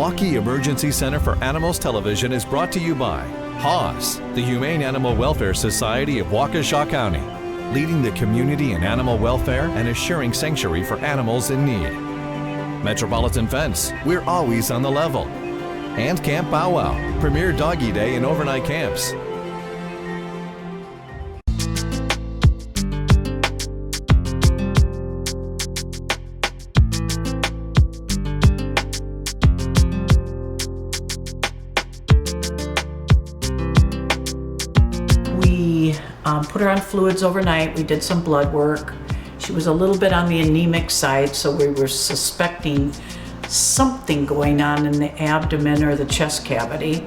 Milwaukee Emergency Center for Animals Television is brought to you by HAWS, the Humane Animal Welfare Society of Waukesha County, leading the community in animal welfare and assuring sanctuary for animals in need. Metropolitan Fence, we're always on the level. And Camp Bow Wow, premier doggy day and overnight camps. We put her on fluids overnight. We did some blood work. She was a little bit on the anemic side, so we were suspecting something going on in the abdomen or the chest cavity.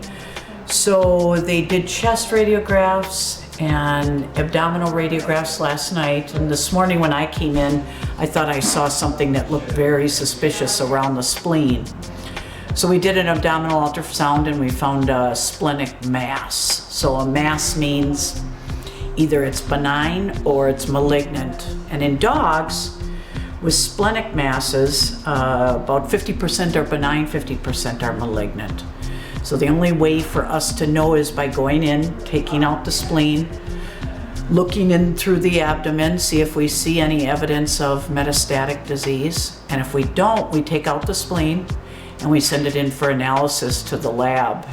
So they did chest radiographs and abdominal radiographs last night, and this morning when I came in, I thought I saw something that looked very suspicious around the spleen. So we did an abdominal ultrasound and we found a splenic mass. So a mass means either it's benign or it's malignant. And in dogs with splenic masses, about 50% are benign, 50% are malignant. So the only way for us to know is by going in, taking out the spleen, looking in through the abdomen, see if we see any evidence of metastatic disease. And if we don't, we take out the spleen and we send it in for analysis to the lab.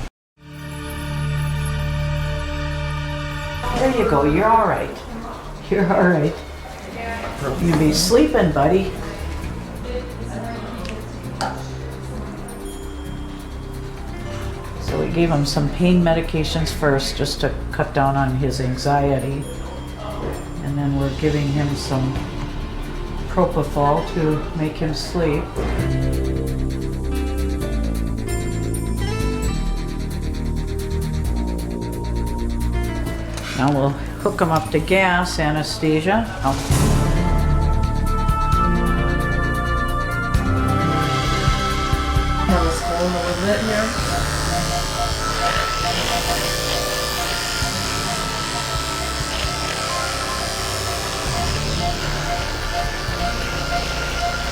There you go, you're all right. You're all right. You be sleeping, buddy. So we gave him some pain medications first just to cut down on his anxiety. And then we're giving him some propofol to make him sleep. Now we'll hook him up to gas anesthesia. Have a spoon a little bit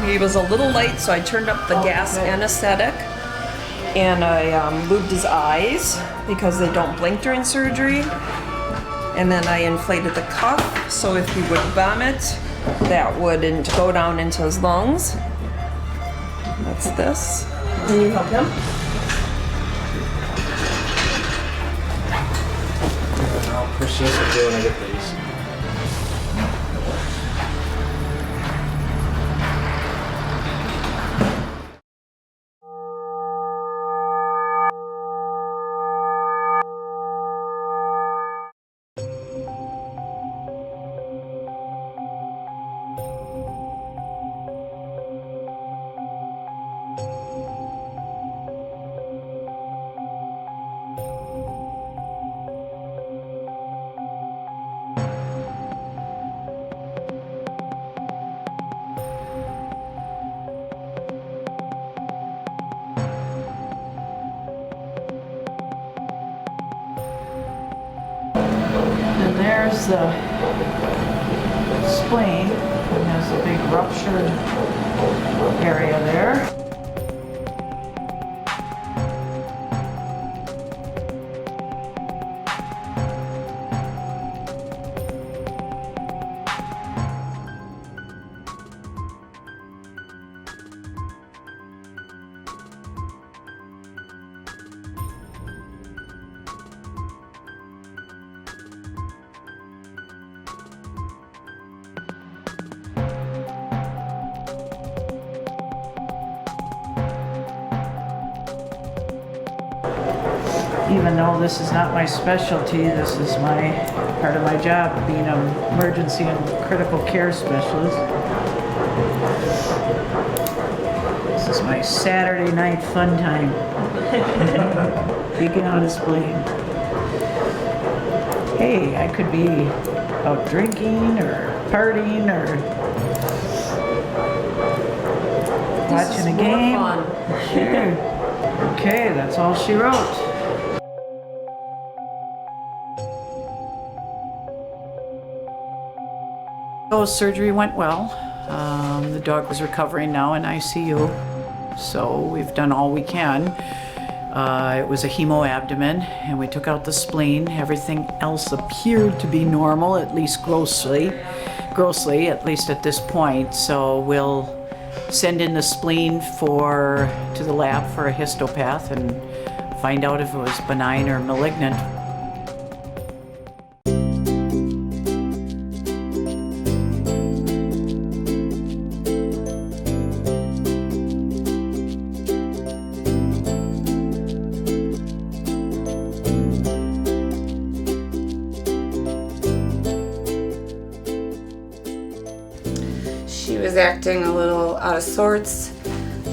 here. He was a little light, so I turned up the gas anesthetic, and I lubed his eyes because they don't blink during surgery. And then I inflated the cuff, so if he would vomit, that wouldn't go down into his lungs. That's this. Can you help him? I'll push this and do when I get these. And there's the spleen. It has a big ruptured area there. Even though this is not my specialty, this is my part of my job, being an emergency and critical care specialist. This is my Saturday night fun time. Taking out a spleen. Hey, I could be out drinking or partying or watching a game. Sure. Okay, that's all she wrote. So surgery went well. The dog was recovering now in ICU. so we've done all we can. It was a hemoabdomen, and we took out the spleen. Everything else appeared to be normal, at least grossly, at least at this point. So we'll send in the spleen to the lab for a histopath and find out if it was benign or malignant. She was acting a little out of sorts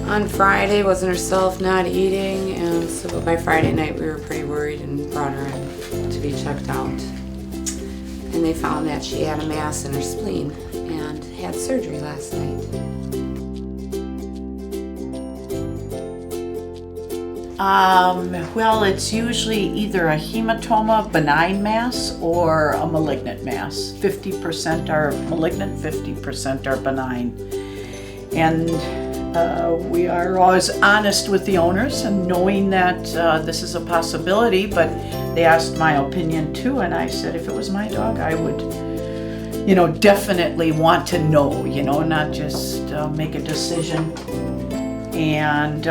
on Friday, wasn't herself, not eating, and so by Friday night we were pretty worried and brought her in to be checked out. And they found that she had a mass in her spleen and had surgery last night. Well, it's usually either a hematoma, benign mass, or a malignant mass. 50% are malignant, 50% are benign. And we are always honest with the owners and knowing that this is a possibility, but they asked my opinion too, and I said if it was my dog, I would, definitely want to know, not just make a decision. And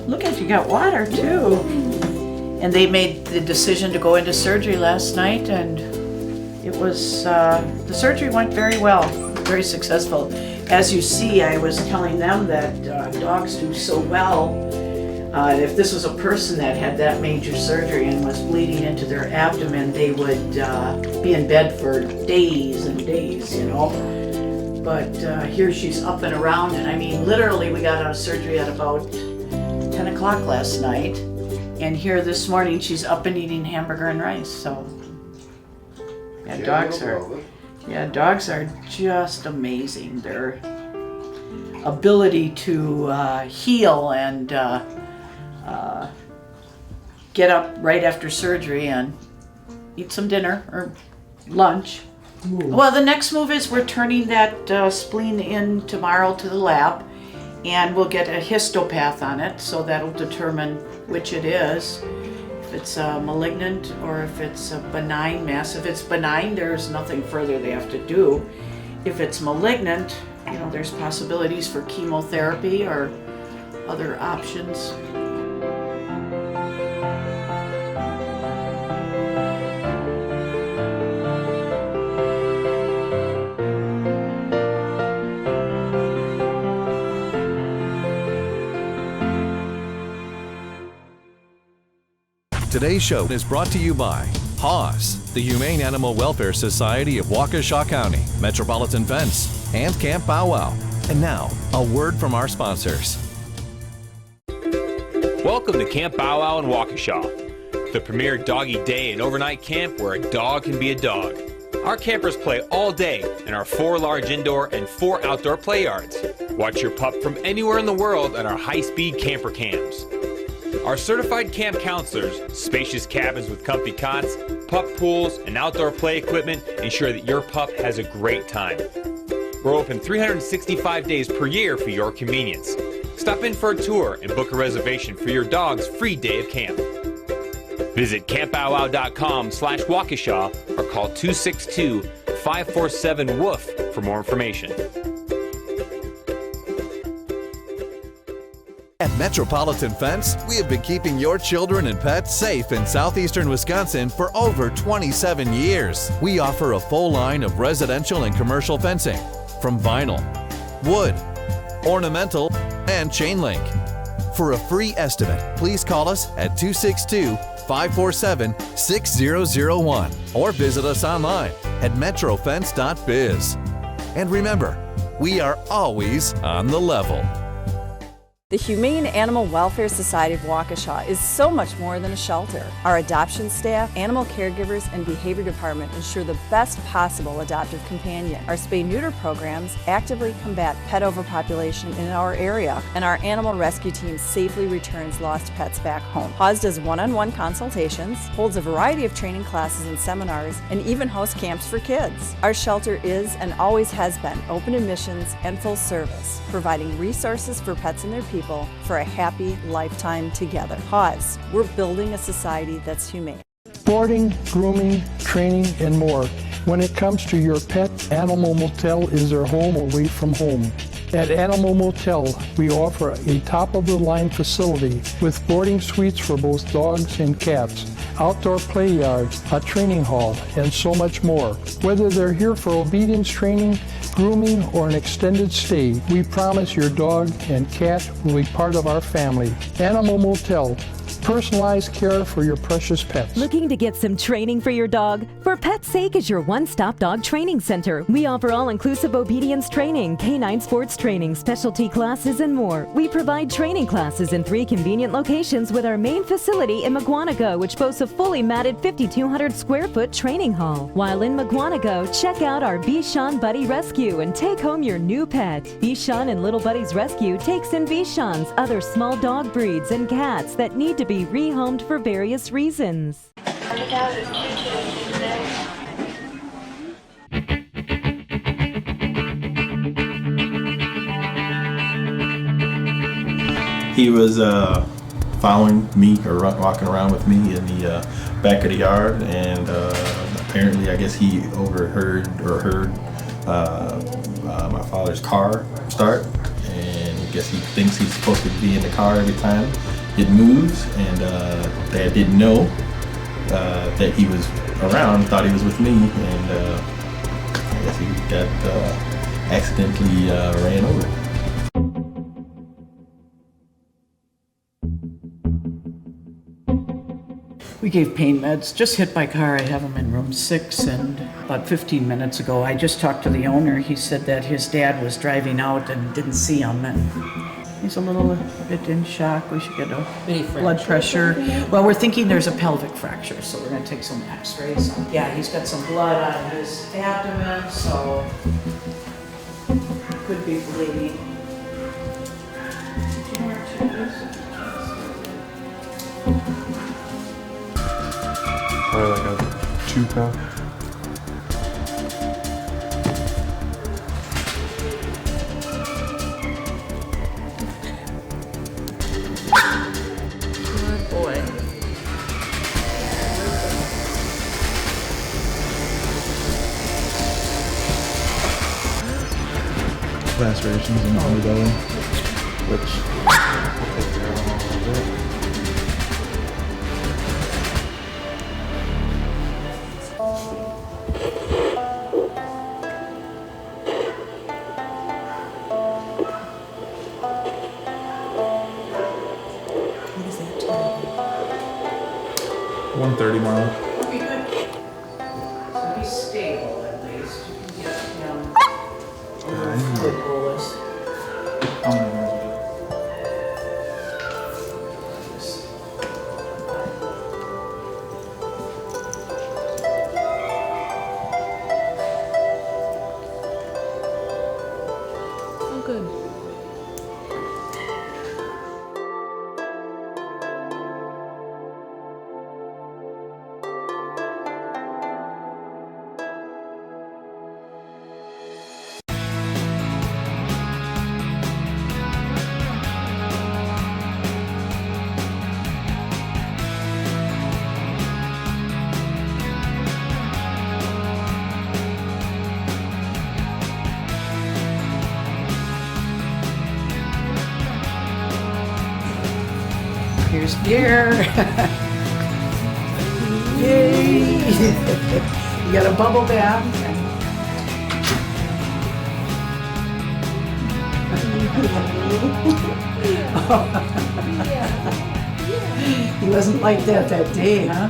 look at you, got water too. And they made the decision to go into surgery last night, and it was, the surgery went very well, very successful. As you see, I was telling them that dogs do so well. If this was a person that had that major surgery and was bleeding into their abdomen, they would be in bed for days and days, But here she's up and around, and I mean, literally we got out of surgery at about 10 o'clock last night, and here this morning she's up and eating hamburger and rice, so yeah, dogs are just amazing. Their ability to heal and get up right after surgery and eat some dinner or lunch. Well, the next move is we're turning that spleen in tomorrow to the lab, and we'll get a histopath on it, so that'll determine which it is, if it's a malignant or if it's a benign mass. If it's benign, there's nothing further they have to do. If it's malignant, there's possibilities for chemotherapy or other options. Today's show is brought to you by HAWS, the Humane Animal Welfare Society of Waukesha County, Metropolitan Fence, and Camp Bow Wow. And now, a word from our sponsors. Welcome to Camp Bow Wow in Waukesha, the premier doggy day and overnight camp where a dog can be a dog. Our campers play all day in our 4 large indoor and 4 outdoor play yards. Watch your pup from anywhere in the world at our high-speed camper cams. Our certified camp counselors, spacious cabins with comfy cots, pup pools, and outdoor play equipment ensure that your pup has a great time. We're open 365 days per year for your convenience. Stop in for a tour and book a reservation for your dog's free day of camp. Visit campbowwow.com/Waukesha or call 262-547-WOOF for more information. At Metropolitan Fence, we have been keeping your children and pets safe in southeastern Wisconsin for over 27 years. We offer a full line of residential and commercial fencing, from vinyl, wood, ornamental, and chain link. For a free estimate, please call us at 262-547-6001 or visit us online at metrofence.biz. And remember, we are always on the level. The Humane Animal Welfare Society of Waukesha is so much more than a shelter. Our adoption staff, animal caregivers, and behavior department ensure the best possible adoptive companion. Our spay-neuter programs actively combat pet overpopulation in our area, and our animal rescue team safely returns lost pets back home. HAWS does one-on-one consultations, holds a variety of training classes and seminars, and even hosts camps for kids. Our shelter is and always has been open admissions and full service, providing resources for pets and their people people for a happy lifetime together. Pause. We're building a society that's humane. Boarding, grooming, training, and more. When it comes to your pet, Animal Motel is their home away from home. At Animal Motel, we offer a top-of-the-line facility with boarding suites for both dogs and cats, outdoor play yards, a training hall, and so much more. Whether they're here for obedience training, grooming, or an extended stay, we promise your dog and cat will be part of our family. Animal Motel. Personalized care for your precious pets. Looking to get some training for your dog? For Pet's Sake is your one-stop dog training center. We offer all-inclusive obedience training, canine sports training, specialty classes, and more. We provide training classes in 3 convenient locations with our main facility in Mugwanago, which boasts a fully matted 5,200 square foot training hall. While in Mugwanago, check out our Bichon Buddy Rescue and take home your new pet. Bichon and Little Buddies Rescue takes in Bichons, other small dog breeds, and cats that need to be rehomed for various reasons. He was following me or walking around with me in the back of the yard, and apparently I guess he overheard or heard my father's car start, and I guess he thinks he's supposed to be in the car every time it moves, and Dad didn't know that he was around, thought he was with me, and I guess he got accidentally ran over. We gave pain meds, just hit by car. I have him in room 6, and about 15 minutes ago, I just talked to the owner. He said that his dad was driving out and didn't see him, and he's a little bit in shock. We should get a blood pressure. Well, we're thinking there's a pelvic fracture, so we're gonna take some x-rays. Yeah, he's got some blood on his abdomen, so could be bleeding. Did you want to check this? Probably like a 2-pound. Good boy. Lacerations in the underbelly, which I'll take care of in a little bit. What is that time? 130 miles. Okay, good. So he's stable at least. You can get him a good bolus. Oh, good. Here's beer. Yay! You got a bubble bath. He wasn't like that day, huh?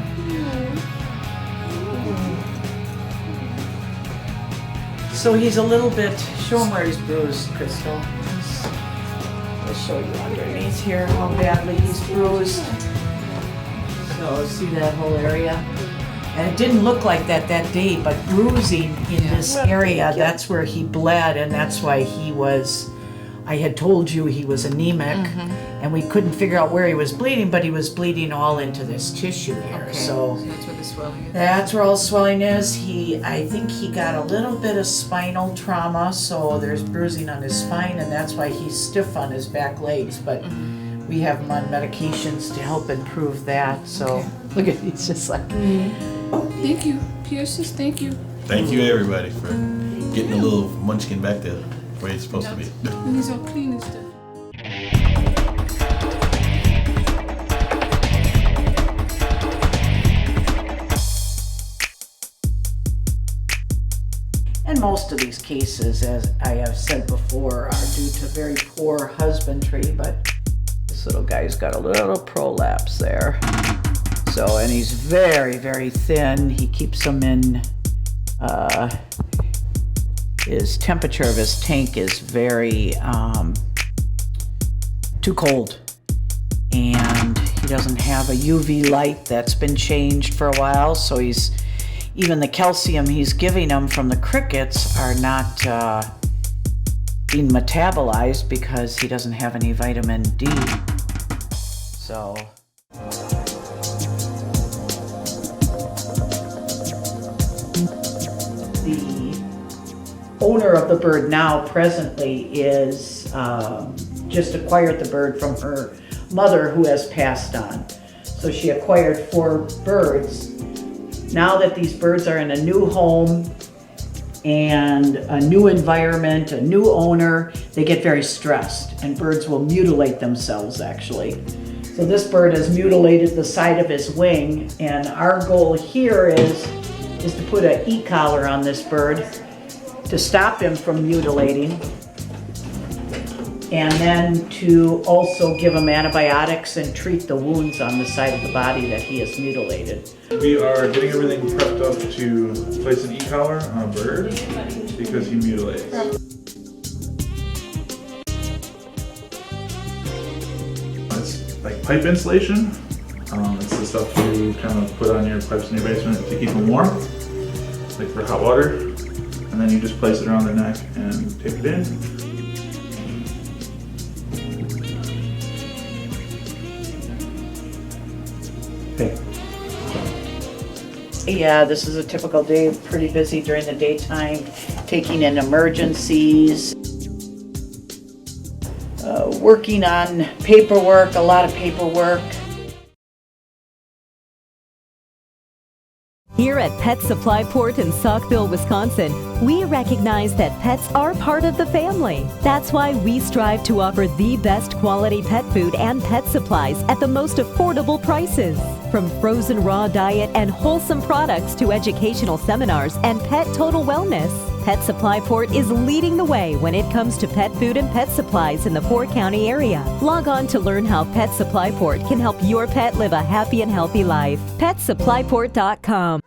So he's a little bit, show him where he's bruised, Crystal. I'll show you underneath here how badly he's bruised. So see that whole area? And it didn't look like that day, but bruising in this area, that's where he bled, and that's why he was, I had told you he was anemic, and we couldn't figure out where he was bleeding, but he was bleeding all into this tissue here. Okay, So that's where the swelling is? That's where all the swelling is. I think he got a little bit of spinal trauma, so there's bruising on his spine, and that's why he's stiff on his back legs. But we have him on medications to help improve that. So look at, he's just like. Thank you, Pierces. Thank you. Thank you, everybody, for getting a little munchkin back to where it's supposed to be. And he's all clean and stuff. And most of these cases, as I have said before, are due to very poor husbandry, but this little guy's got a little prolapse there. So, and he's very, very thin. He keeps him in, his temperature of his tank is very, too cold. And he doesn't have a UV light that's been changed for a while, so even the calcium he's giving them from the crickets are not being metabolized because he doesn't have any vitamin D. So. The owner of the bird now presently is just acquired the bird from her mother who has passed on. So she acquired 4 birds. Now that these birds are in a new home and a new environment, a new owner, they get very stressed, and birds will mutilate themselves actually. So this bird has mutilated the side of his wing, and our goal here is to put an e-collar on this bird to stop him from mutilating, and then to also give him antibiotics and treat the wounds on the side of the body that he has mutilated. We are getting everything prepped up to place an e-collar on a bird because he mutilates. It's like pipe insulation. It's the stuff you kind of put on your pipes in your basement to keep them warm, like for hot water. And then you just place it around their neck and tape it in. Yeah, this is a typical day, pretty busy during the daytime, taking in emergencies, working on paperwork, a lot of paperwork. Here at Pet Supply Port in Saukville, Wisconsin, we recognize that pets are part of the family. That's why we strive to offer the best quality pet food and pet supplies at the most affordable prices. From frozen raw diet and wholesome products to educational seminars and pet total wellness, Pet Supply Port is leading the way when it comes to pet food and pet supplies in the 4-county area. Log on to learn how Pet Supply Port can help your pet live a happy and healthy life. PetSupplyPort.com.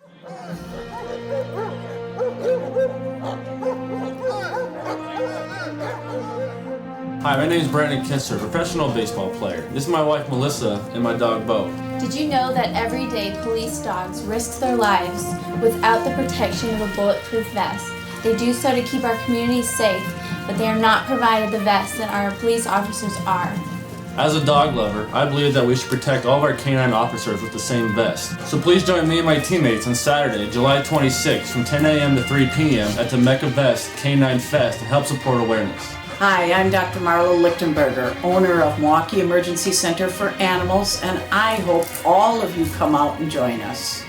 Hi, my name is Brandon Kinster, professional baseball player. This is my wife Melissa and my dog Bo. Did you know that every day police dogs risk their lives without the protection of a bulletproof vest? They do so to keep our communities safe, but they are not provided the vests that our police officers are. As a dog lover, I believe that we should protect all of our canine officers with the same vest. So please join me and my teammates on Saturday, July 26th from 10 a.m. to 3 p.m. at the MECA Vest Canine Fest to help support awareness. Hi, I'm Dr. Marlo Lichtenberger, owner of Milwaukee Emergency Center for Animals, and I hope all of you come out and join us.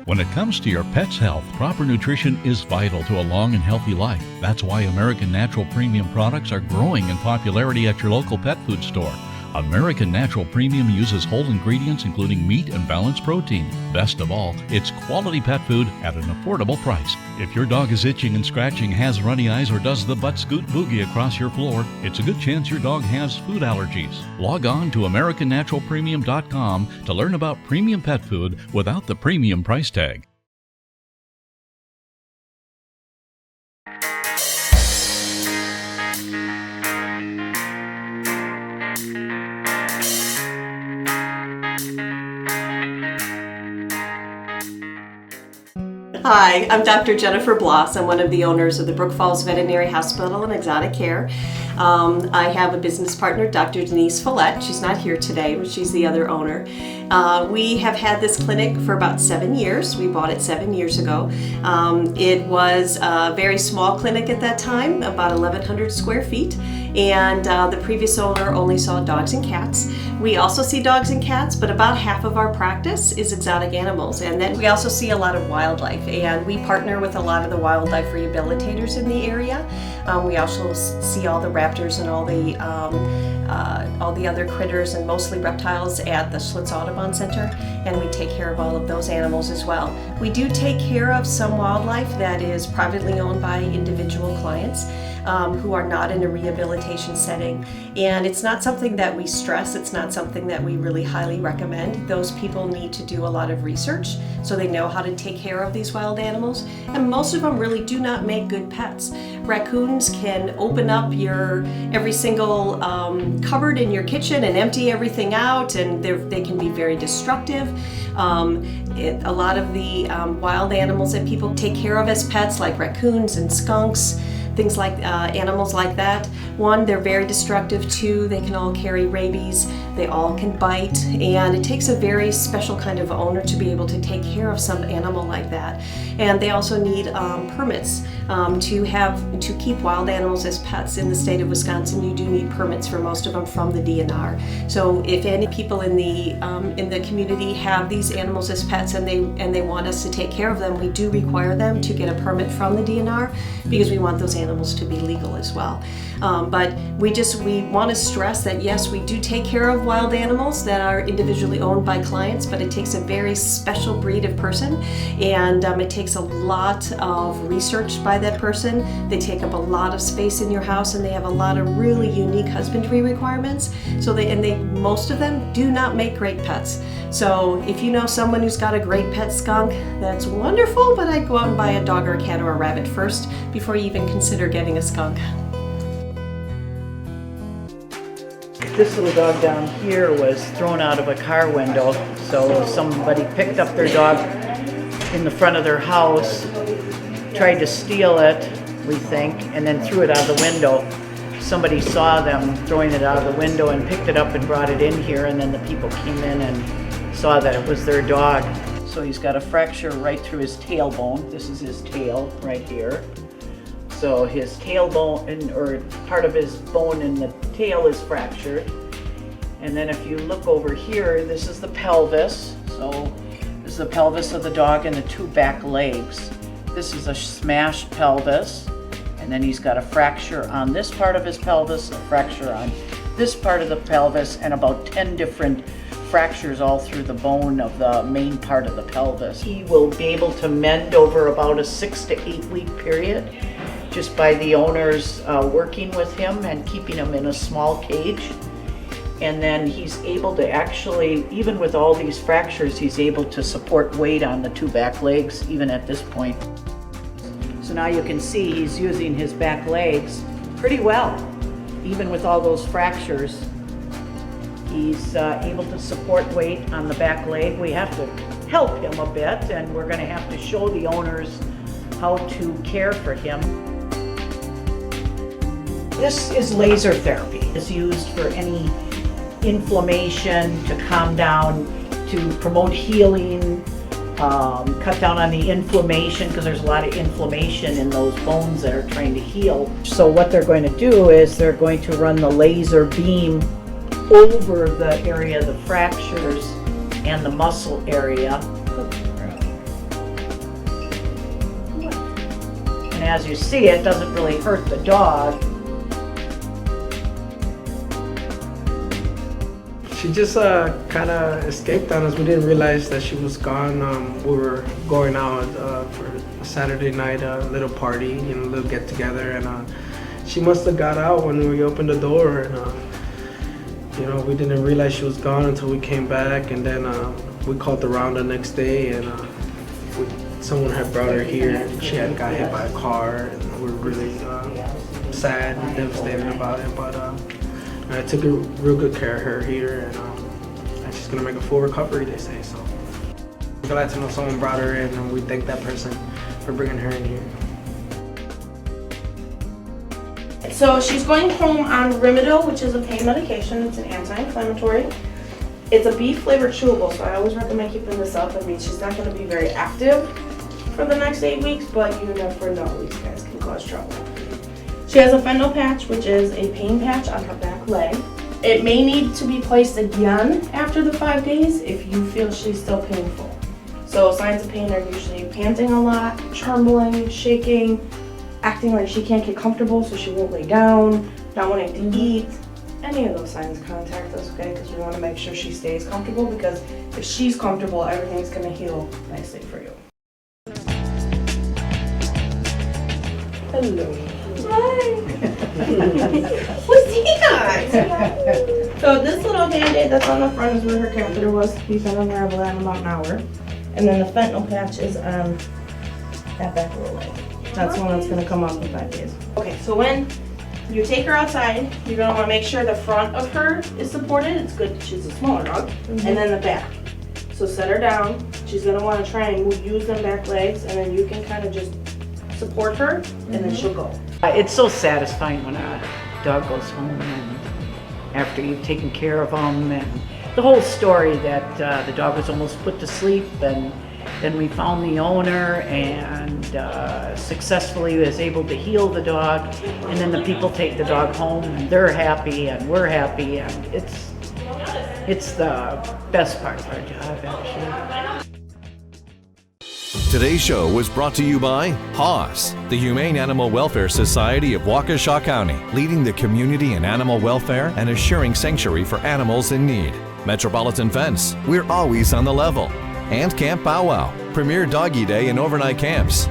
When it comes to your pet's health, proper nutrition is vital to a long and healthy life. That's why American Natural Premium products are growing in popularity at your local pet food store. American Natural Premium uses whole ingredients including meat and balanced protein. Best of all, it's quality pet food at an affordable price. If your dog is itching and scratching, has runny eyes, or does the butt scoot boogie across your floor, it's a good chance your dog has food allergies. Log on to AmericanNaturalPremium.com to learn about premium pet food without the premium price tag. Hi, I'm Dr. Jennifer Bloss. I'm one of the owners of the Brook Falls Veterinary Hospital and Exotic Care. I have a business partner, Dr. Denise Follette. She's not here today, but she's the other owner. We have had this clinic for about 7 years. We bought it 7 years ago. It was a very small clinic at that time, about 1,100 square feet, and the previous owner only saw dogs and cats. We also see dogs and cats, but about half of our practice is exotic animals, and then we also see a lot of wildlife, and we partner with a lot of the wildlife rehabilitators in the area. We also see all the raptors and all the other critters and mostly reptiles at the Schlitz Audubon Center, and we take care of all of those animals as well. We do take care of some wildlife that is privately owned by individual clients who are not in a rehabilitation setting, and it's not something that we stress. It's not something that we really highly recommend. Those people need to do a lot of research so they know how to take care of these wild animals, and most of them really do not make good pets. Raccoons can open up your every single cupboard in your kitchen and empty everything out, and they can be very destructive. A lot of the wild animals that people take care of as pets, like raccoons and skunks, things like animals like that. One, they're very destructive. Two, they can all carry rabies. They all can bite, and it takes a very special kind of owner to be able to take care of some animal like that. And they also need permits to keep wild animals as pets. In the state of Wisconsin, you do need permits for most of them from the DNR. So if any people in the community have these animals as pets and they want us to take care of them, we do require them to get a permit from the DNR because we want those animals to be legal as well. But we want to stress that yes, we do take care of wild animals that are individually owned by clients, but it takes a very special breed of person, and it takes a lot of research by that person. They take up a lot of space in your house, and they have a lot of really unique husbandry requirements. So most of them do not make great pets. So if you know someone who's got a great pet skunk, that's wonderful, but I'd go out and buy a dog or a cat or a rabbit first before you even consider getting a skunk. This little dog down here was thrown out of a car window, so somebody picked up their dog in the front of their house, tried to steal it, we think, and then threw it out of the window. Somebody saw them throwing it out of the window and picked it up and brought it in here, and then the people came in and saw that it was their dog. So he's got a fracture right through his tailbone. This is his tail right here. So his tailbone, or part of his bone in the tail, is fractured. And then if you look over here, this is the pelvis. So this is the pelvis of the dog and the two back legs. This is a smashed pelvis. And then he's got a fracture on this part of his pelvis, a fracture on this part of the pelvis, and about 10 different fractures all through the bone of the main part of the pelvis. He will be able to mend over about a 6 to 8 week period, just by the owners working with him and keeping him in a small cage. And then he's able to actually, even with all these fractures, he's able to support weight on the two back legs, even at this point. So now you can see he's using his back legs pretty well. Even with all those fractures, he's able to support weight on the back leg. We have to help him a bit, and we're going to have to show the owners how to care for him. This is laser therapy. It's used for any inflammation, to calm down, to promote healing, cut down on the inflammation, because there's a lot of inflammation in those bones that are trying to heal. So what they're going to do is they're going to run the laser beam over the area of the fractures and the muscle area. And as you see, it doesn't really hurt the dog. She just kind of escaped on us. We didn't realize that she was gone. We were going out for a Saturday night, a little party, a little get together, and she must have got out when we opened the door. And we didn't realize she was gone until we came back, and then we called around the next day, and someone had brought her here, and she had got hit by a car, and we were really sad and devastated about it, but I took real good care of her here, and she's gonna make a full recovery, they say. So Glad to know someone brought her in, and we thank that person for bringing her in here. So she's going home on Rimadyl, which is a pain medication. It's an anti-inflammatory. It's a beef flavored chewable, so I always recommend keeping this up. I mean, she's not going to be very active for the next 8 weeks, but you never know, these guys can cause trouble. She has a fentanyl patch, which is a pain patch on her back leg. It may need to be placed again after the 5 days if you feel she's still painful. So signs of pain are usually panting a lot, trembling, shaking, acting like she can't get comfortable so she won't lay down, not wanting to eat. Any of those signs, contact us, okay? Because we want to make sure she stays comfortable, because if she's comfortable, everything's going to heal nicely for you. Hello. Hi. What's that? So this little band-aid that's on the front is where her catheter was. You can unravel that in about an hour. And then the fentanyl patch is on that back little leg. That's one that's gonna come off in 5 days. Okay, so when you take her outside, you're gonna wanna make sure the front of her is supported. It's good, she's a smaller dog. And then the back. So set her down. She's gonna wanna try and use them back legs, and then you can kind of just support her, and then she'll go. It's so satisfying when a dog goes home and after you've taken care of them, and the whole story that the dog was almost put to sleep, and then we found the owner and successfully was able to heal the dog, and then the people take the dog home and they're happy and we're happy, and it's the best part of our job, actually. Today's show was brought to you by HAWS, the Humane Animal Welfare Society of Waukesha County, leading the community in animal welfare and assuring sanctuary for animals in need. Metropolitan Fence, we're always on the level. And Camp Bow Wow, premier doggy day and overnight camps.